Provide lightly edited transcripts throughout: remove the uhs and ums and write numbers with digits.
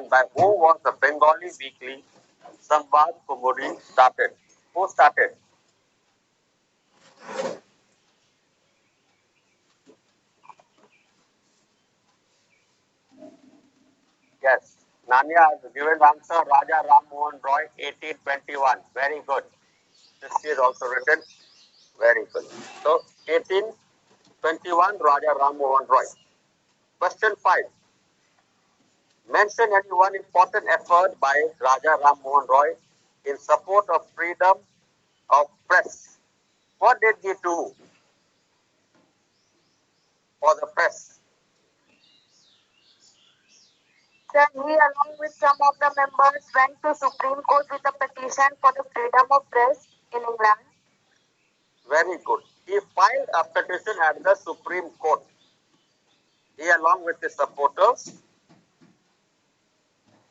and by whom was the Bengali weekly Samvad Kumudi started? Who started? Yes. Nanya has given answer Raja Ram Mohan Roy, 1821. Very good. This is also written. Very good. So, 1821, Raja Ram Mohan Roy. Question 5. Mention any one important effort by Raja Ram Mohan Roy in support of freedom of press. What did he do for the press? Sir, he along with some of the members went to Supreme Court with a petition for the freedom of press in England. Very good. He filed a petition at the Supreme Court. He along with his supporters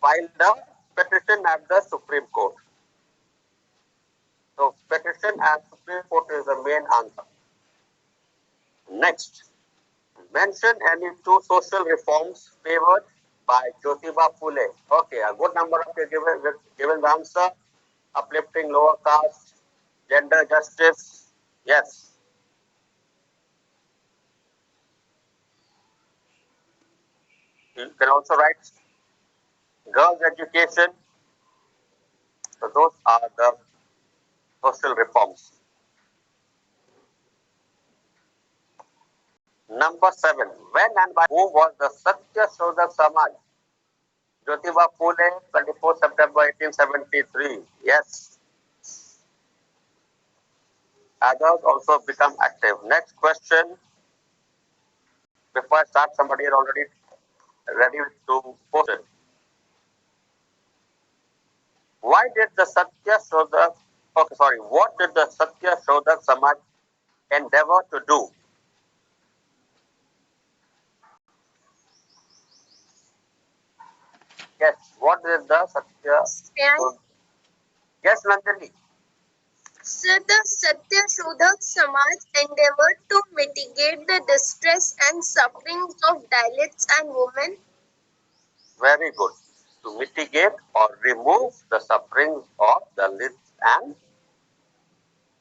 filed a petition at the Supreme Court. So petition at Supreme Court is the main answer. Next, mention any two social reforms favored by Jyotiba Phule. Okay, a good number of you given the answer. Uplifting lower caste, gender justice. Yes. You can also write girls' education. So those are the social reforms. Number 7. When and by whom was the Satya Shodhak Samaj? Jyotiba Phule, 24 September 1873. Yes. Others also become active. Next question. Before I start, somebody is already ready to post it. Why did the Satya Shodhak, what did the Satya Shodhak Samaj endeavor to do? Yes, what did the Satya Shodhak? Yes, Nandini. Sir, the Satya Shodhak Samaj endeavored to mitigate the distress and sufferings of Dalits and women. Very good. To mitigate or remove the sufferings of Dalits and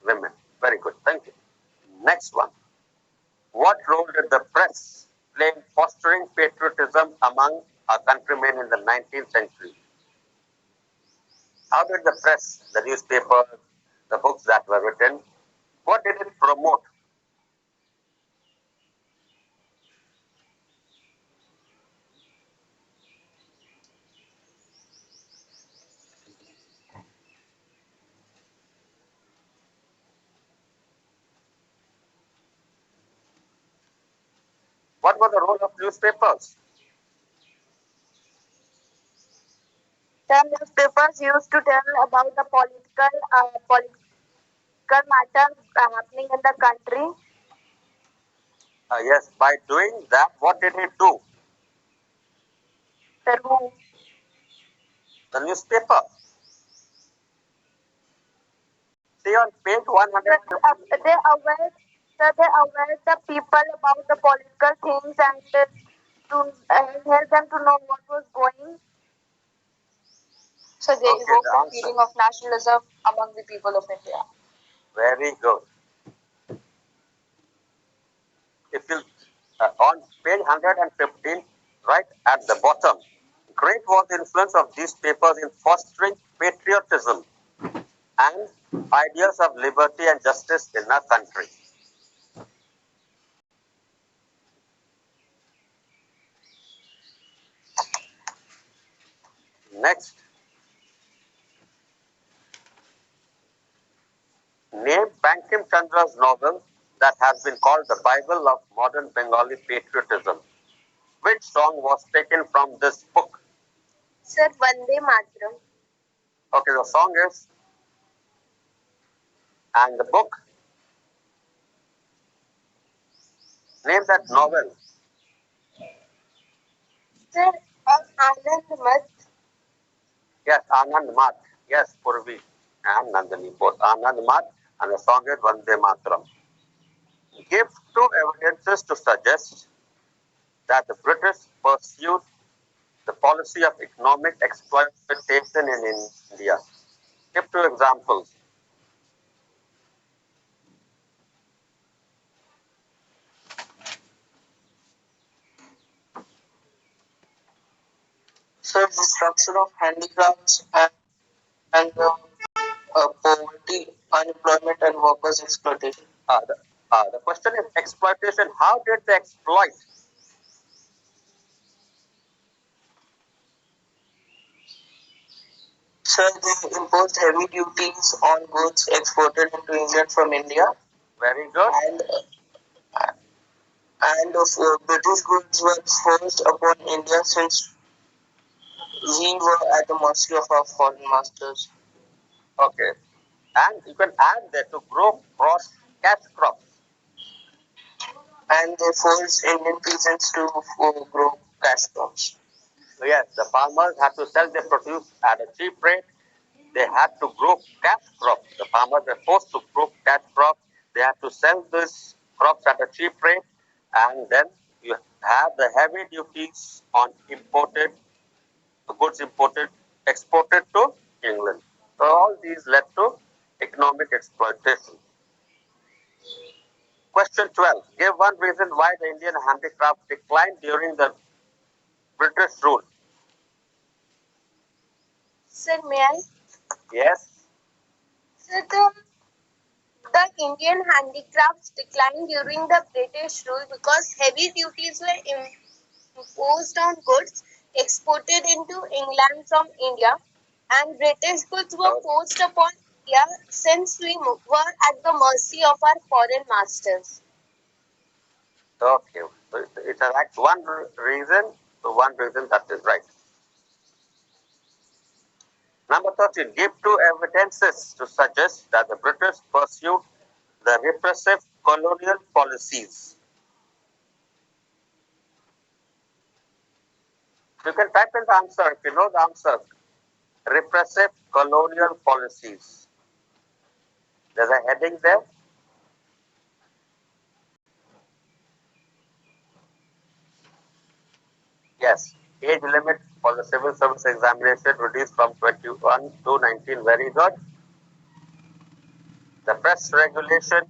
women. Very good. Thank you. Next one. What role did the press play in fostering patriotism among our countrymen in the 19th century? How did the press, the newspapers, the books that were written, what did it promote? What was the role of newspapers? The newspapers used to tell about the political matters happening in the country. Yes, by doing that, what did it do? Sir, who? The newspaper. See on page 100. They aware the people about the political things and to help them to know what was going. So they evoke the feeling of nationalism among the people of India. Very good. If you on page 115, right at the bottom, great was the influence of these papers in fostering patriotism and ideas of liberty and justice in our country. Next, name Bankim Chandra's novel that has been called the Bible of modern Bengali patriotism. Which song was taken from this book? Sir, Vande Mataram. Okay, the song is, and the book, name that novel. Sir, Anand Mat. Yes, Anand Mat. Yes, Purvi and Nandini both. Anand Mat and the song is Vande Mataram. Give two evidences to suggest that the British pursued the policy of economic exploitation in India? Give two examples. So destruction of handicrafts and poverty, unemployment, and workers' exploitation. The question is exploitation. How did they exploit? So they imposed heavy duties on goods exported into England from India. Very good. And British goods were forced upon India since we were at the mercy of our foreign masters. Okay. And you can add that to grow cash crops. And they forced Indian peasants to grow cash crops. So yes, the farmers had to sell their produce at a cheap rate. They had to grow cash crops. The farmers were forced to grow cash crops. They had to sell these crops at a cheap rate, and then you have the heavy duties on goods exported to England. So all these led to economic exploitation. Question 12. Give one reason why the Indian handicraft declined during the British rule. Sir, may I? Yes. Sir, the Indian handicrafts declined during the British rule because heavy duties were imposed on goods exported into England from India, and British goods were forced upon India since we were at the mercy of our foreign masters. Okay. So it's one reason. So one reason that is right. Number 13. Give two evidences to suggest that the British pursued the repressive colonial policies. You can type in the answer if you know the answer. Repressive colonial policies. There's a heading there. Yes. Age limit for the civil service examination reduced from 21 to 19. Very good. The press regulation,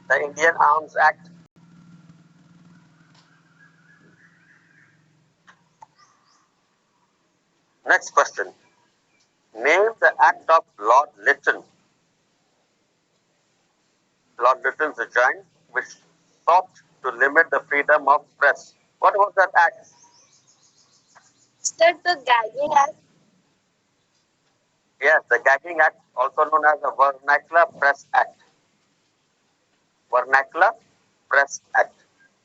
the Indian Arms Act. Next question. Name the act of Lord Lytton. Lord Lytton's rejoined, which sought to limit the freedom of press. What was that act? Sir, the Gagging Act. Yes, the Gagging Act, also known as the Vernacular Press Act. Vernacular Press Act.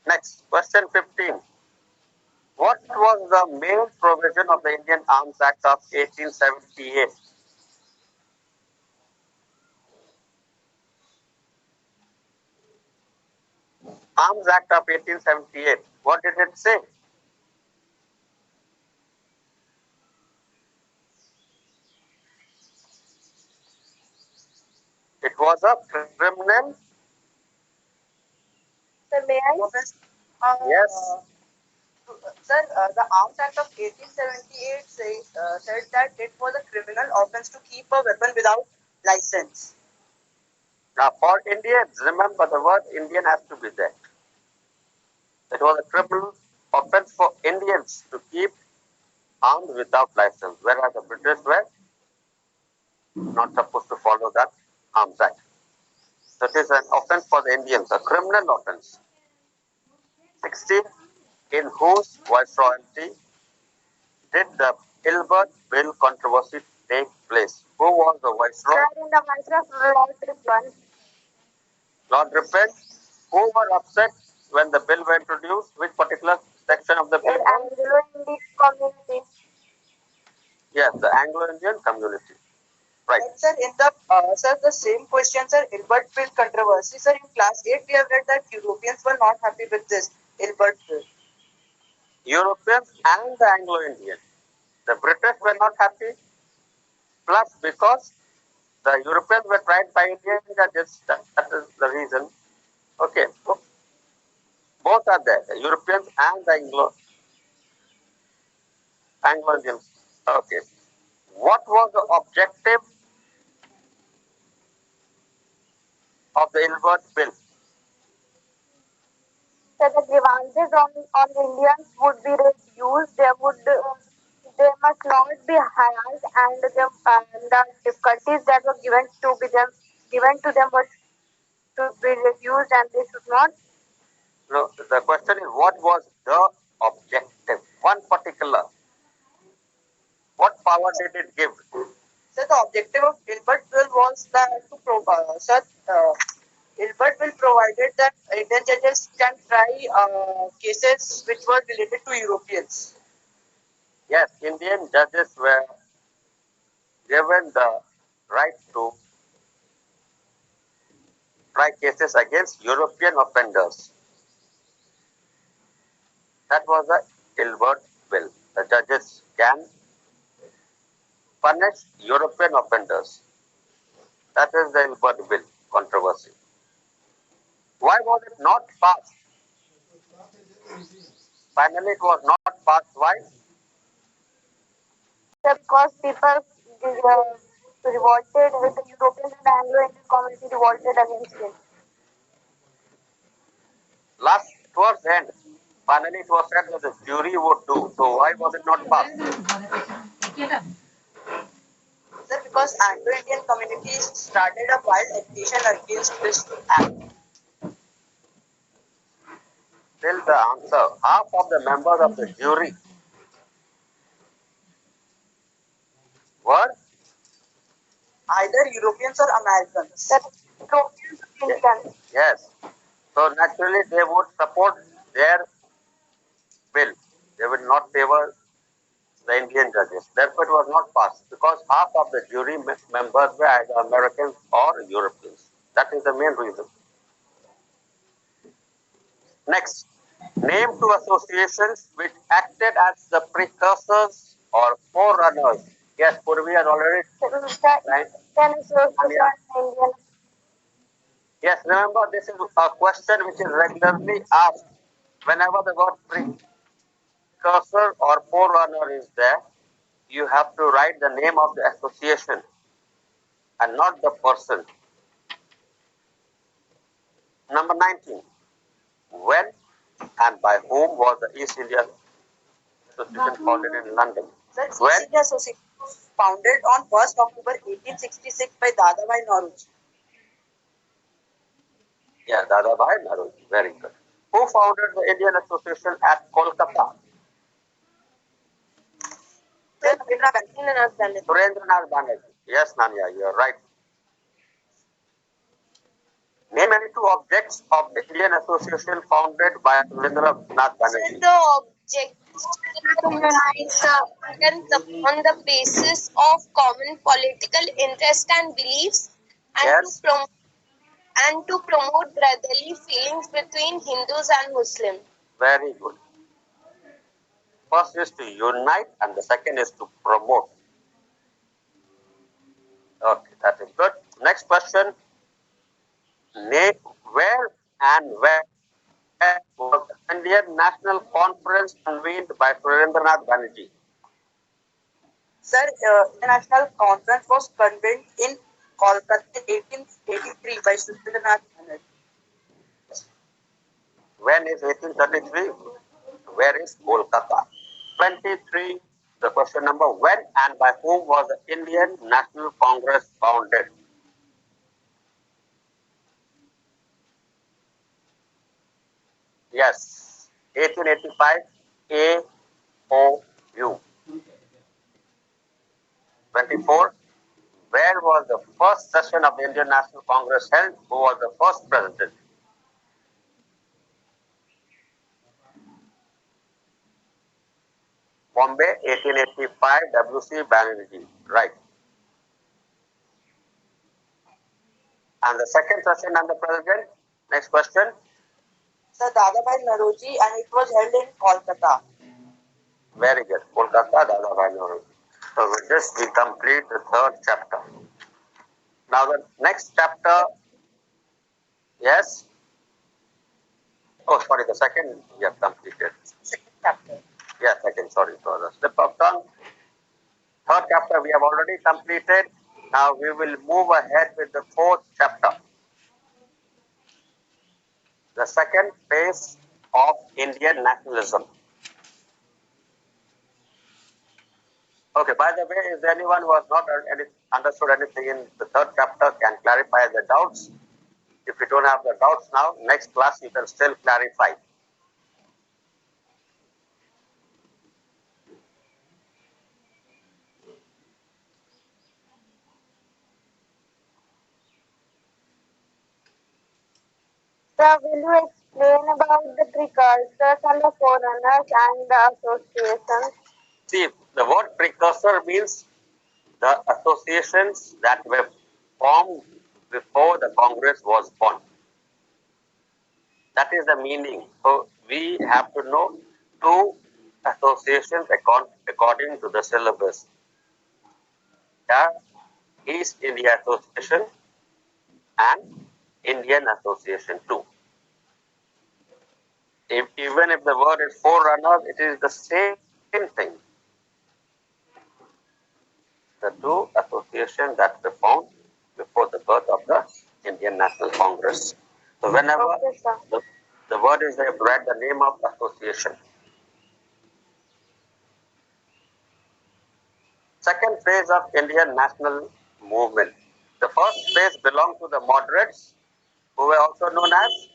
Next, question 15. What was the main provision of the Indian Arms Act of 1878? Arms Act of 1878. What did it say? It was a criminal. Sir, may I? Yes. Sir, the Arms Act of 1878 said that it was a criminal offense to keep a weapon without license. Now, for Indians, remember the word Indian has to be there. It was a criminal offense for Indians to keep arms without license, whereas the British were not supposed to follow that Arms Act. So it is an offense for the Indians, a criminal offense. 16. In whose viceroyalty did the Ilbert Bill controversy take place? Who was the viceroy? Sir, in the viceroy of Lord Ripon. Lord Ripon. Who were upset when the bill were introduced? Which particular section of the bill? Anglo-Indian community. Yes, the Anglo-Indian community. Right. Sir, the same question, sir, Ilbert Bill controversy. Sir, in class 8, we have read that Europeans were not happy with this Ilbert Bill. Europeans and the Anglo-Indian. The British were not happy. Plus, because the Europeans were tried by Indian judges, that is the reason. Okay, so both are there, the Europeans and the Anglo. Anglo-Indian. Okay. What was the objective of the Ilbert Bill? So the grievances on Indians would be reduced. They must not be harassed, and the difficulties that were given to them was to be reduced, and they should not. No, the question is what was the objective? One particular. What power did it give? So the objective of Hilbert Bill was that Hilbert Bill provided that Indian judges can try cases which were related to Europeans. Yes, Indian judges were given the right to try cases against European offenders. That was the Hilbert Bill. The judges can punish European offenders. That is the Hilbert Bill controversy. Why was it not passed? Finally, it was not passed. Why? Because people revolted, the Europeans and Anglo-Indian community revolted against it. Last, towards the end, finally it was said that the jury would do. So why was it not passed? Sir, because Anglo-Indian communities started a wild agitation against this act. Still the answer. Half of the members of the jury were Either Europeans or Americans. The Europeans and Indians. yes. So naturally they would support their bill. They would not favor the Indian judges. Therefore it was not passed because half of the jury members were either Americans or Europeans. That is the main reason. Next, name two associations which acted as the precursors or forerunners. Yes, Purvi has already right. Indian. Yes, remember this is a question which is regularly asked. Whenever the word precursor or forerunner is there, you have to write the name of the association and not the person. Number 19. When and by whom was the East India Association founded in London? Sir, East When? India Association was founded on 1st October 1866 by Dadabhai Naoroji. Yeah, Dadabhai Naoroji. Very good. Who founded the Indian Association at Kolkata? Sir, Rabindranath Tagore. Surendranath Banerjee. Yes, Nanya, you are right. Name any two objects of the Indian Association founded by Surendranath Banerjee. The object to unite Indians upon the basis of common political interest and beliefs, and Yes. to promote brotherly feelings between Hindus and Muslims. Very good. First is to unite and the second is to promote. Okay, that is good. Next question. Name where and when was the Indian National Conference convened by Surendranath Banerjee? Sir, International Conference was convened in Kolkata in 1883 by Rabindranath Tagore. When is 1833? Where is Kolkata? 23. The question number, when and by whom was the Indian National Congress founded? Yes, 1885 AOU. 24. Where was the first session of the Indian National Congress held? Who was the first president? Bombay, 1885, W.C. Banerjee. Right. And the second session and the president? Next question. Sir, Dadabhai Naoroji, and it was held in Kolkata. Very good. Kolkata, Dadabhai Naoroji. So with this, we complete the third chapter. Now the next chapter, yes? Oh, sorry, the second we have completed. Second chapter. Yes, second, sorry for the slip of tongue. Third chapter we have already completed. Now we will move ahead with the fourth chapter. The second phase of Indian nationalism. Okay, by the way, if anyone who has not understood anything in the third chapter can clarify the doubts. If you don't have the doubts now, next class you can still clarify. Sir, will you explain about the precursors and the forerunners and the associations? See, the word precursor means the associations that were formed before the Congress was born. That is the meaning. So we have to know two associations according to the syllabus. Yeah, East India Association and Indian Association too. Even if the word is forerunners, it is the same thing. The two associations that were found before the birth of the Indian National Congress. So whenever Okay, sir. the word is there, write the name of association. Second phase of Indian national movement. The first phase belonged to the moderates, who were also known as,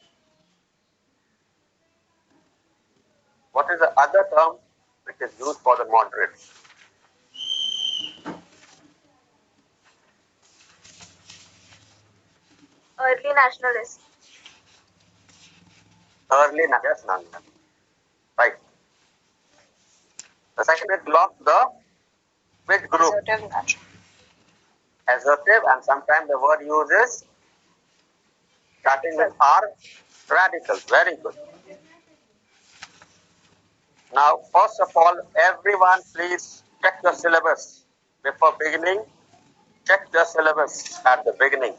what is the other term which is used for the moderates? Early nationalists. Early yes, Nanda. Right. The second is belongs to the which group? Assertive, and sometimes the word used is starting with R, radicals. Very good. Now, first of all, everyone please check your syllabus. Before beginning, check your syllabus at the beginning.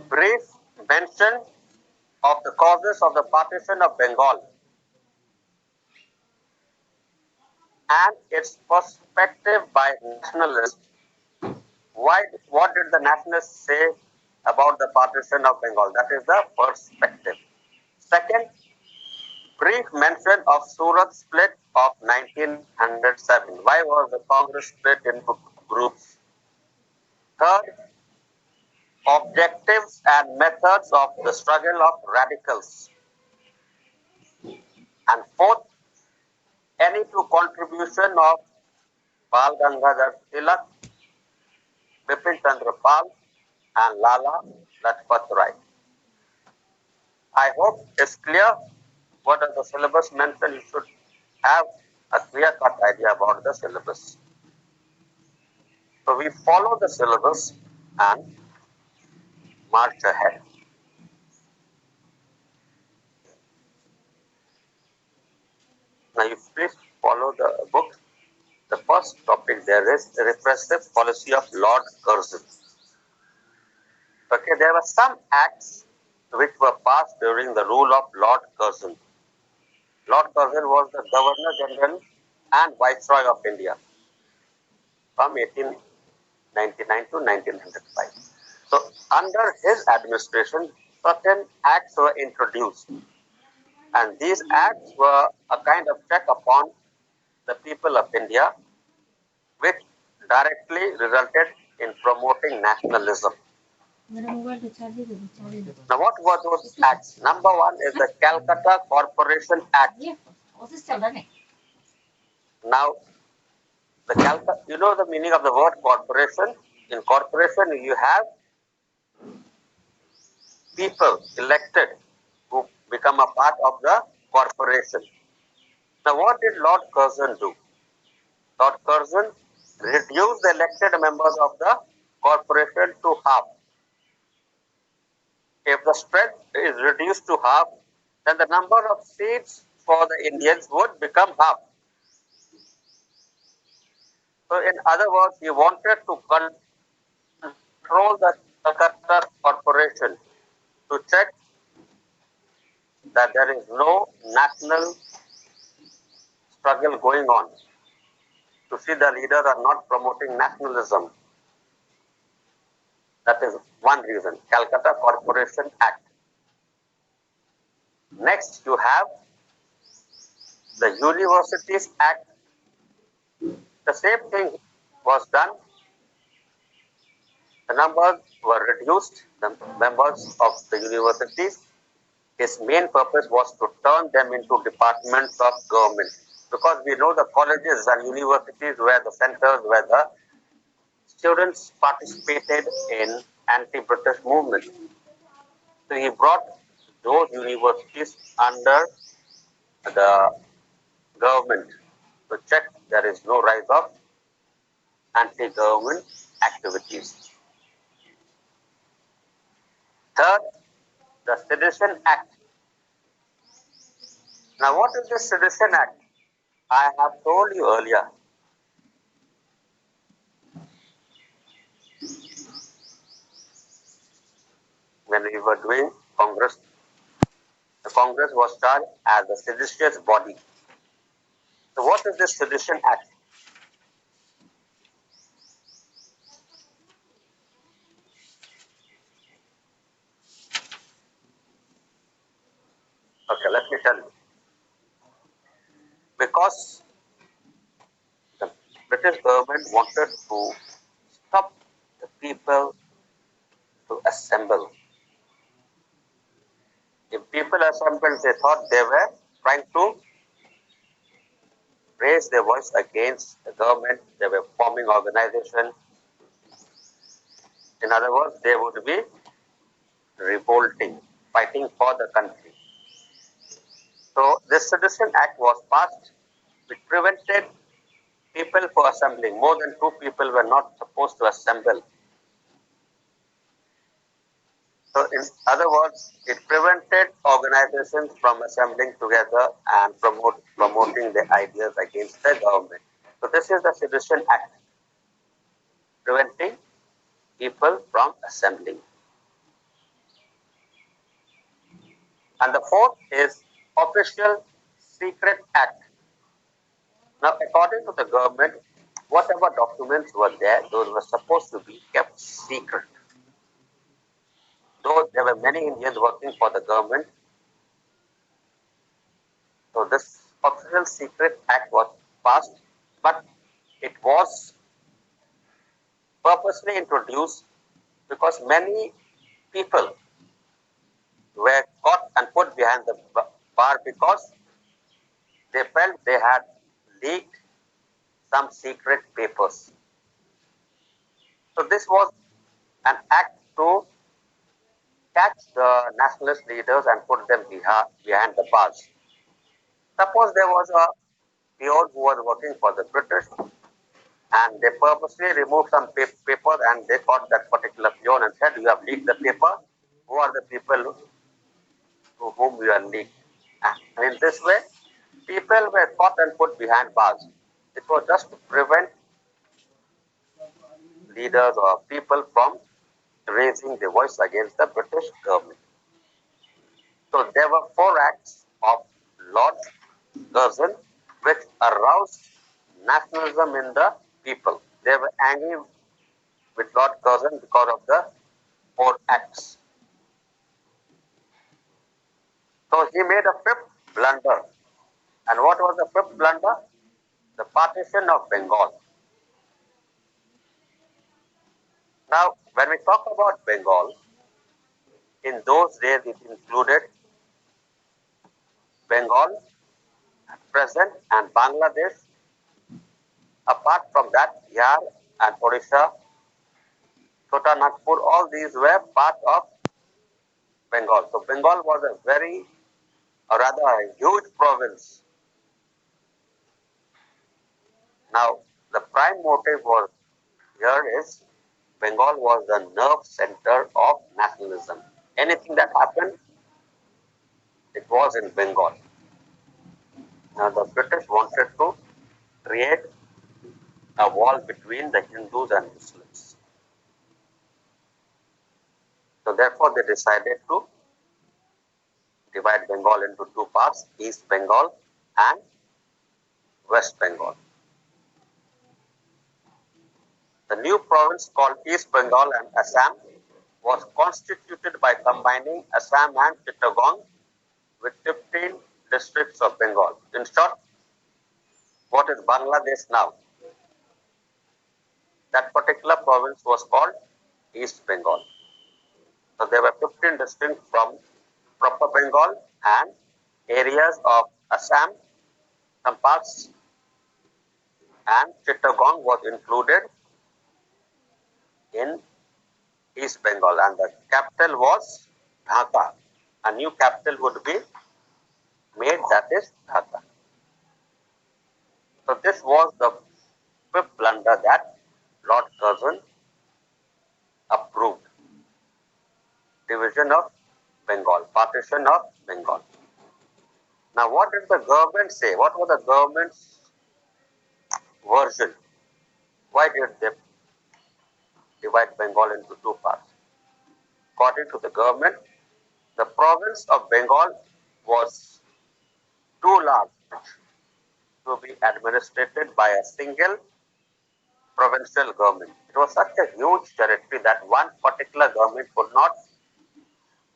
Brief mention of the causes of the partition of Bengal and its perspective by nationalists. What did the nationalists say about the partition of Bengal? That is the perspective. Second, brief mention of Surat split of 1907. Why was the Congress split into groups? Third, objectives and methods of the struggle of radicals. And fourth, any two contribution of Bal Gangadhar Tilak, Bipin Chandra Pal, and Lala Lajpat Rai. I hope it's clear what are the syllabus mentioned. You should have a clear-cut idea about the syllabus. So we follow the syllabus and march ahead. Now you please follow the book. The first topic there is the repressive policy of Lord Curzon. Okay, there were some acts which were passed during the rule of Lord Curzon. Lord Curzon was the Governor General and Viceroy of India from 1899 to 1905. So under his administration, certain acts were introduced, and these acts were a kind of check upon the people of India, which directly resulted in promoting nationalism. Now, what were those acts? Number one is the Calcutta Corporation Act. Now, you know the meaning of the word corporation? In corporation, you have people elected who become a part of the corporation. Now, what did Lord Curzon do? Lord Curzon reduced the elected members of the corporation to half. If the strength is reduced to half, then the number of seats for the Indians would become half. So, in other words, he wanted to control the Calcutta Corporation to check that there is no national struggle going on. To see the leaders are not promoting nationalism. That is one reason. Calcutta Corporation Act. Next, you have the Universities Act. The same thing was done. The numbers were reduced, the members of the universities. His main purpose was to turn them into departments of government. Because we know the colleges and universities were the centers where the students participated in anti-British movement. So he brought those universities under the government to check there is no rise of anti-government activities. Third, the Sedition Act. Now, what is the Sedition Act? I have told you earlier. When we were doing Congress, the Congress was charged as a seditious body. So, what is this Sedition Act? Okay, let me tell you. Because the British government wanted to stop the people to assemble. If people assembled, they thought they were trying to raise their voice against the government. They were forming organization. In other words, they would be revolting, fighting for the country. So this Sedition Act was passed, which prevented people from assembling. More than two people were not supposed to assemble. So in other words, it prevented organizations from assembling together and promoting their ideas against the government. So this is the Sedition Act, preventing people from assembling. And the fourth is Official Secret Act. Now, according to the government, whatever documents were there, those were supposed to be kept secret. Though there were many Indians working for the government, so this Official Secret Act was passed, but it was purposely introduced because many people were caught and put behind the bar because they felt they had leaked some secret papers. So this was an act to catch the nationalist leaders and put them behind the bars. Suppose there was a peon who was working for the British and they purposely removed some papers and they caught that particular peon and said, you have leaked the paper. Who are the people to whom you have leaked? And in this way, people were caught and put behind bars. It was just to prevent leaders or people from raising their voice against the British government. So there were four acts of Lord Curzon which aroused nationalism in the people. They were angry with Lord Curzon because of the four acts. So he made a fifth blunder. And what was the fifth blunder? The partition of Bengal. Now, when we talk about Bengal, in those days it included Bengal, present, and Bangladesh. Apart from that, Bihar and Odisha, Chota Nagpur, all these were part of Bengal. So Bengal was a very, or rather a huge province. Now, the prime motive was here is Bengal was the nerve center of nationalism. Anything that happened, it was in Bengal. Now, the British wanted to create a wall between the Hindus and Muslims. So, therefore, they decided to divide Bengal into two parts, East Bengal and West Bengal. The new province called East Bengal and Assam was constituted by combining Assam and Chittagong with 15 districts of Bengal. In short, what is Bangladesh now? That particular province was called East Bengal. So there were 15 districts from proper Bengal and areas of Assam, some parts, and Chittagong was included in East Bengal, and the capital was Dhaka. A new capital would be made, that is Dhaka. So this was the fifth blunder that Lord Curzon approved. Division of Bengal, partition of Bengal. Now what did the government say? What was the government's version? Why did they divide Bengal into two parts? According to the government, the province of Bengal was too large to be administered by a single provincial government. It was such a huge territory that one particular government could not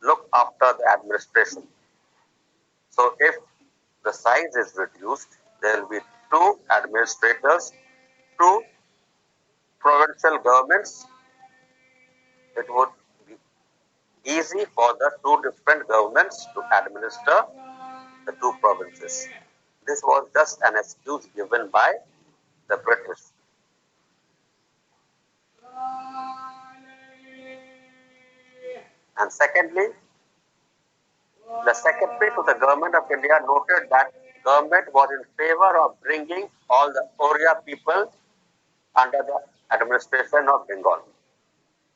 look after the administration. So if the size is reduced, there will be two administrators, two provincial governments. It would be easy for the two different governments to administer the two provinces. This was just an excuse given by the British. And secondly, the secretary to the government of India noted that government was in favor of bringing all the Oriya people under the administration of Bengal.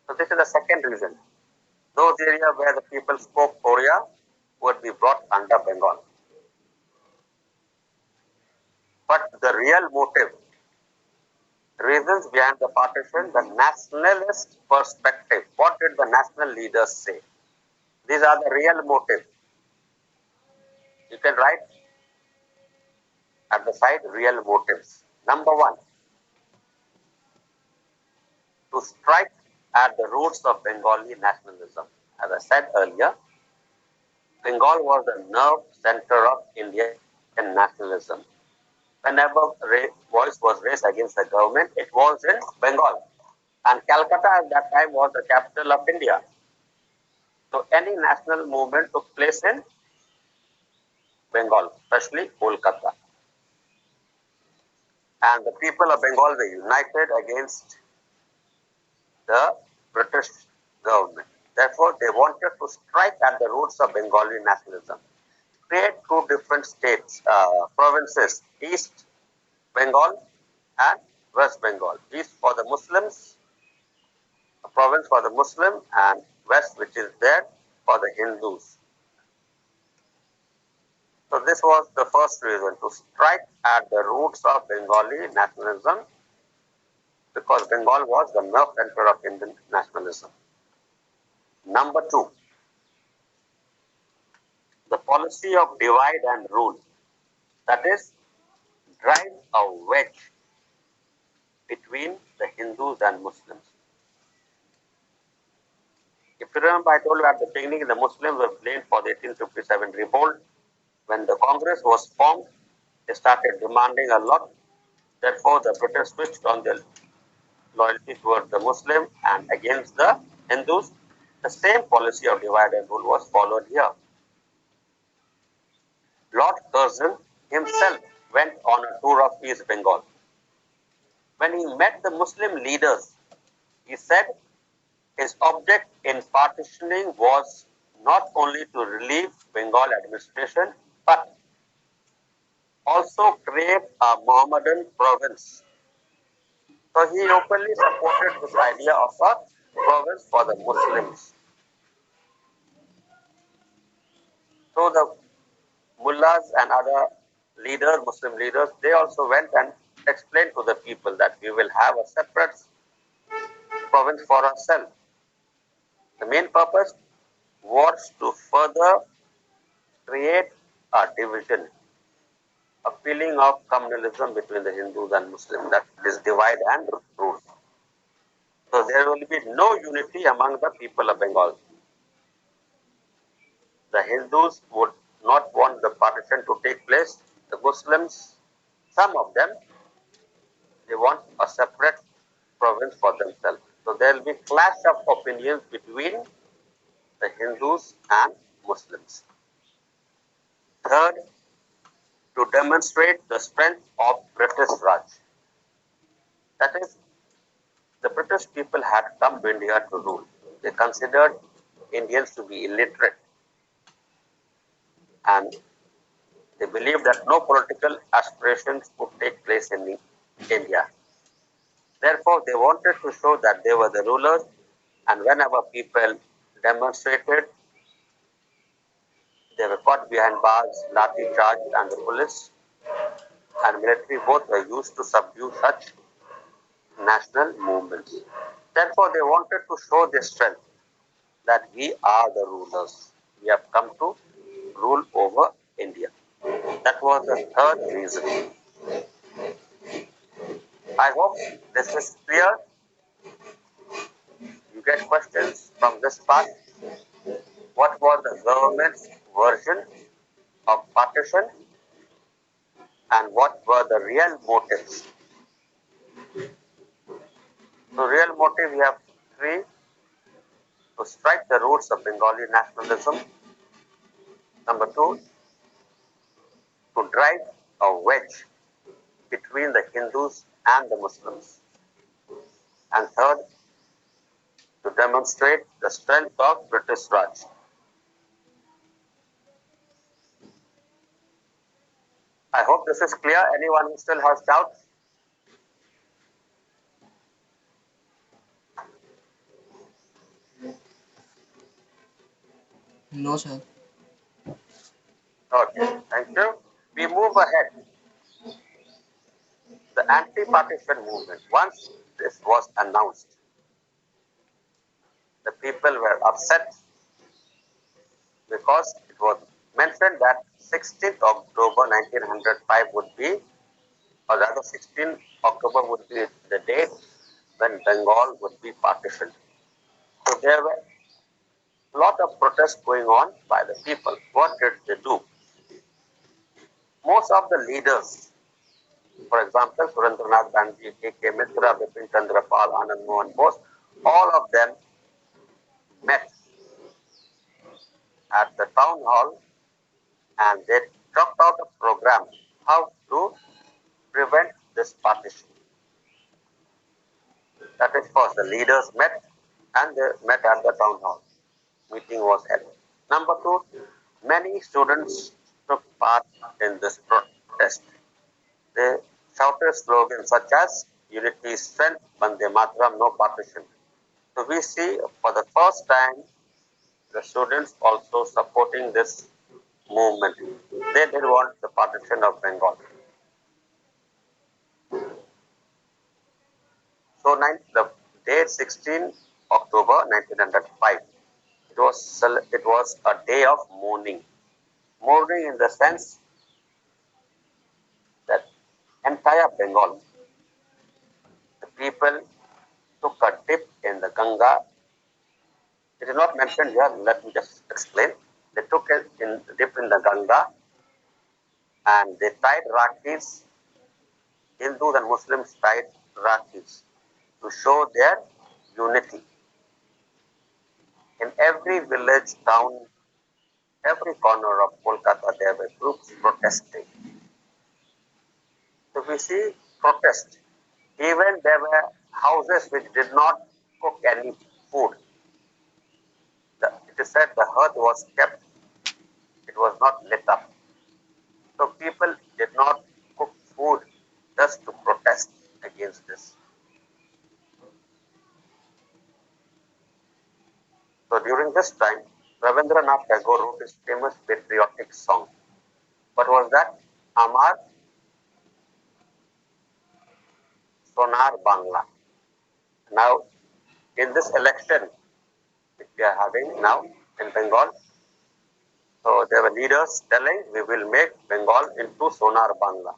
So this is the second reason. Those areas where the people spoke Oriya would be brought under Bengal. But the real motive, reasons behind the partition, the nationalist perspective. What did the national leaders say? These are the real motives. You can write at the side real motives. Number one, to strike at the roots of Bengali nationalism. As I said earlier, Bengal was the nerve center of Indian nationalism. Whenever voice was raised against the government, it was in Bengal. And Calcutta at that time was the capital of India. So any national movement took place in Bengal, especially Kolkata. And the people of Bengal were united against the British government. Therefore, they wanted to strike at the roots of Bengali nationalism, create two different states, provinces, East Bengal and West Bengal. East for the Muslims, a province for the Muslim, and West, which is there for the Hindus. So this was the first reason, to strike at the roots of Bengali nationalism, because Bengal was the nerve center of Indian nationalism. Number two, the policy of divide and rule, that is, drive a wedge between the Hindus and Muslims. If you remember, I told you at the beginning, the Muslims were blamed for the 1857 revolt. When the Congress was formed, they started demanding a lot. Therefore, the British switched on their loyalty towards the Muslim and against the Hindus. The same policy of divide and rule was followed here. Lord Curzon himself went on a tour of East Bengal. When he met the Muslim leaders, he said his object in partitioning was not only to relieve Bengal administration, but also create a Mohammedan province. So he openly supported this idea of a province for the Muslims. So the mullahs and other leaders, Muslim leaders, they also went and explained to the people that we will have a separate province for ourselves. The main purpose was to further create a division, a feeling of communalism between the Hindus and Muslims, that is divide and rule. So there will be no unity among the people of Bengal. The Hindus would not want the partition to take place. The Muslims, some of them, they want a separate province for themselves. So there will be clash of opinions between the Hindus and Muslims. Third, to demonstrate the strength of British Raj. That is, the British people had come to India to rule. They considered Indians to be illiterate, and they believed that no political aspirations would take place in India. Therefore, they wanted to show that they were the rulers, and whenever people demonstrated, they were caught behind bars, lathi charge, and the police and military both were used to subdue such national movements. Therefore, they wanted to show their strength, that we are the rulers. We have come to rule over India. That was the third reason. I hope this is clear. You get questions from this part. What was the government's version of partition and what were the real motives? So, real motive we have three: to strike the roots of Bengali nationalism. Number two, to drive a wedge between the Hindus and the Muslims. And third, to demonstrate the strength of British Raj. I hope this is clear. Anyone who still has doubts? No, sir. Okay, thank you. We move ahead. The anti-partition movement. Once this was announced, the people were upset because it was mentioned that 16th October 1905 would be, or rather 16th October would be the date when Bengal would be partitioned. So there were a lot of protests going on by the people. What did they do? Most of the leaders, for example, Surendranath Gandhi, K.K. Mitra, Bipin Chandra Pal, Anand Mohan Bose, all of them met at the town hall and they chalked out a program how to prevent this partition. That is, first the leaders met and they met at the town hall. Meeting was held. Number two, many students took part in this protest. They shouted slogans such as "Unity is strength, Vande Mataram, no partition." So we see for the first time the students also supporting this movement. They did want the partition of Bengal. So the date 16 October 1905, it was a day of mourning. Mourning in the sense that entire Bengal, the people took a dip in the Ganga. It is not mentioned here, let me just explain. They took a dip in the Ganga and they tied Rakhis. Hindus and Muslims tied Rakhis to show their unity. In every village, town, every corner of Kolkata, there were groups protesting. So we see protest. Even there were houses which did not cook any food. It is said the hearth was kept, it was not lit up. So people did not cook food just to protest against this. So during this time, Rabindranath Tagore wrote his famous patriotic song. What was that? Amar Sonar Bangla. Now, in this election which we are having now in Bengal, So there were leaders telling we will make Bengal into Sonar Bangla.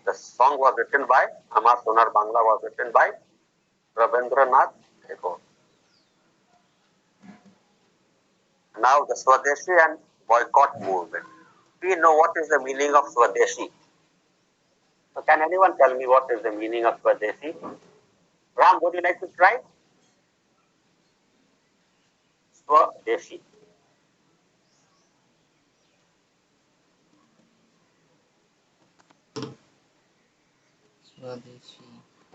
The song was written by Amar Sonar Bangla was written by Rabindranath Tagore. Now the Swadeshi and boycott movement. We know what is the meaning of Swadeshi. So can anyone tell me what is the meaning of Swadeshi? Ram, would you like to try? Swadeshi. Swadeshi.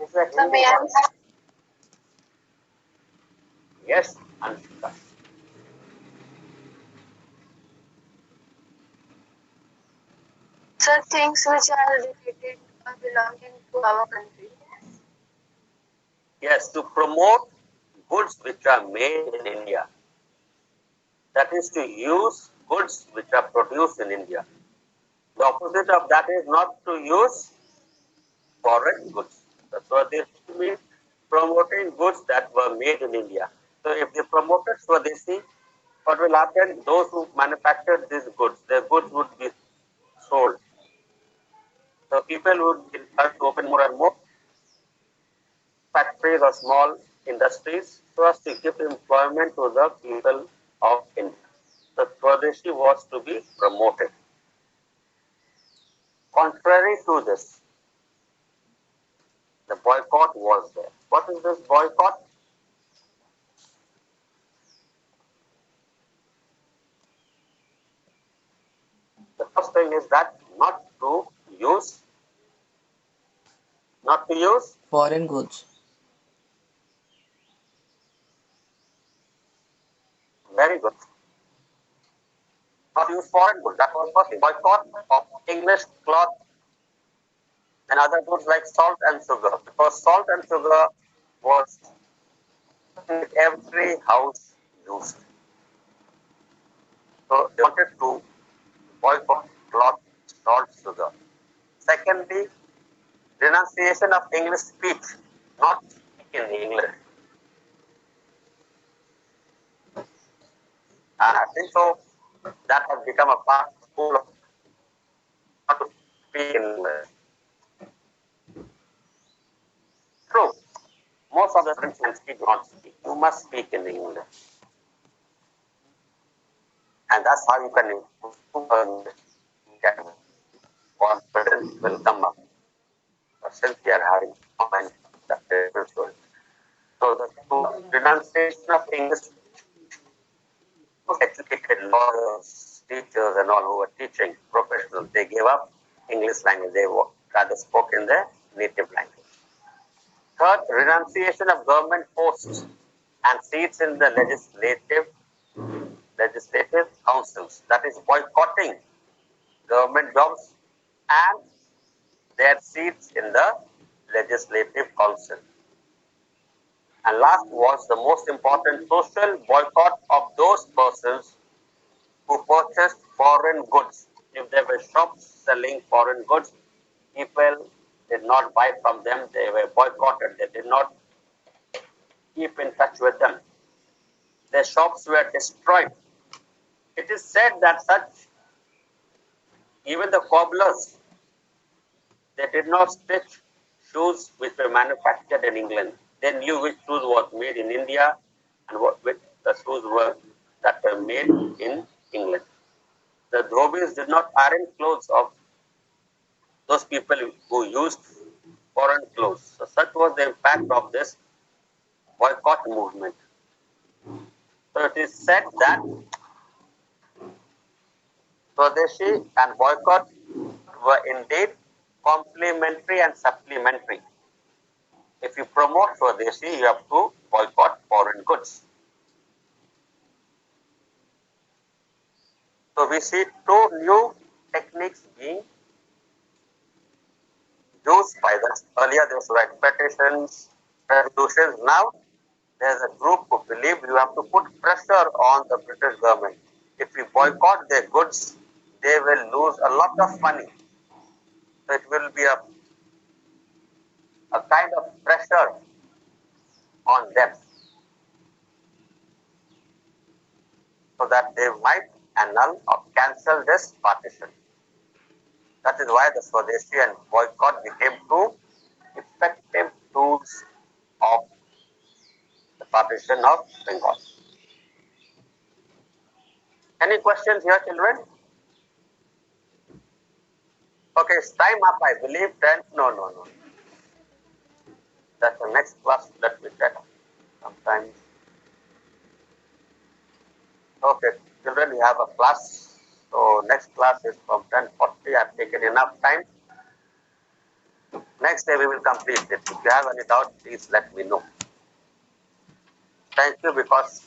Is that So may I ask, Yes, Anshika. sir, things which are related or belonging to our country? Yes, to promote goods which are made in India. That is to use goods which are produced in India. The opposite of that is not to use foreign goods. So this means promoting goods that were made in India. So if they promoted Swadeshi, what will happen? Those who manufactured these goods, their goods would be sold. So people would be encouraged to open more and more factories or small industries so as to give employment to the people of India. The Swadeshi was to be promoted. Contrary to this, the boycott was there. What is this boycott? The first thing is that use, not to use, Foreign goods. very good, not use foreign goods. That was first thing. Boycott of English cloth and other goods like salt and sugar, because salt and sugar was in every house used. So they wanted to boycott cloth, salt, sugar. Secondly, renunciation of English speech, not speak in English. And I think so that has become a part of school of how to speak in English. True, most of the French can speak, not speak. You must speak in English. And that's how you can improve confidence will come up. But since we are having common so the renunciation of English, educated lawyers, teachers, and all who were teaching professionals, they gave up English language. They rather spoke in their native language. Third, renunciation of government posts and seats in the legislative councils. That is boycotting government jobs and their seats in the legislative council. And last was the most important, social boycott of those persons who purchased foreign goods. If there were shops selling foreign goods, people did not buy from them, they were boycotted, they did not keep in touch with them. Their shops were destroyed. It is said that even the cobblers, they did not stitch shoes which were manufactured in England. They knew which shoes was made in India and which the shoes were that were made in England. The dhobis did not iron clothes of those people who used foreign clothes. So such was the impact of this boycott movement. So it is said that Swadeshi and boycott were indeed complementary and supplementary. If you promote Swadeshi, you have to boycott foreign goods. So we see two new techniques being used by us. Earlier there were expectations, resolutions. Now there's a group who believe you have to put pressure on the British government. If we boycott their goods, they will lose a lot of money. So it will be a kind of pressure on them. so that they might annul or cancel this partition. That is why the Swadeshi and boycott became two effective tools of the partition of Bengal. Any questions here, children? Okay, it's time up, I believe. Then, no. That's the next class. Let me check. Sometimes. Okay, children, we have a class. So next class is from 10:40. I've taken enough time. Next day we will complete it. If you have any doubt, please let me know. Thank you, because